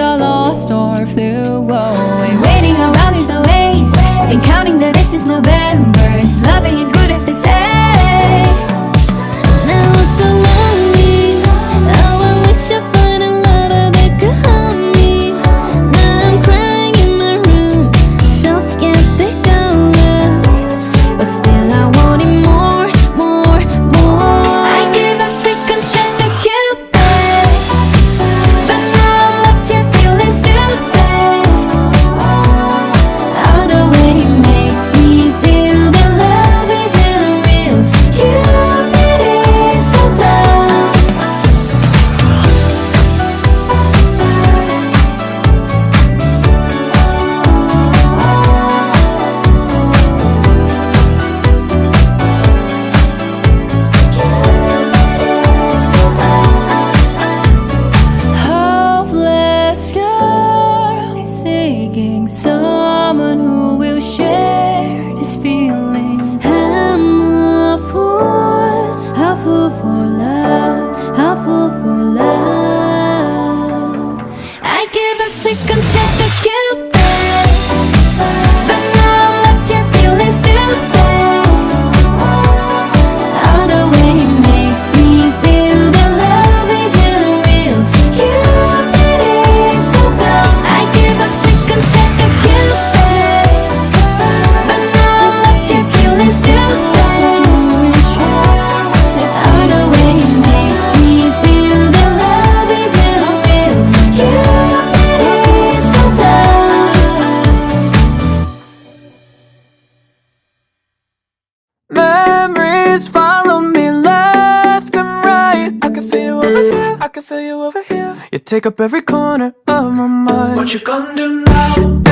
got lost or flew away. Waiting around is no ways, and counting the days since November. Is loving as good as they say. Now I'm so lonely. Oh, I wish I find a lover that could hold me. Now I'm crying in my room, so scared they go up. But still I wanted more, more, more. I gave a second chance to Cupid, but now I'm left here feeling stupid. Oh, the way he makes me feel that love isn't real. Cupid is so dumb. Hopeless girl is seeking someone who will share this feeling. I'm a fool for love, a fool for love. I give a second chance to Cupid, but now I'm left here feeling stupid. Oh, the way he makes me feel that love isn't real. Cupid is so dumb. I give a second chance to Cupid, but now I'm left here feeling stupid. Oh, the way he makes me feel that love isn't real. Cupid is so dumb. Memories follow me left and right. I can feel you over here, I can feel you over here. You take up every corner of my mind. What you gonna do now?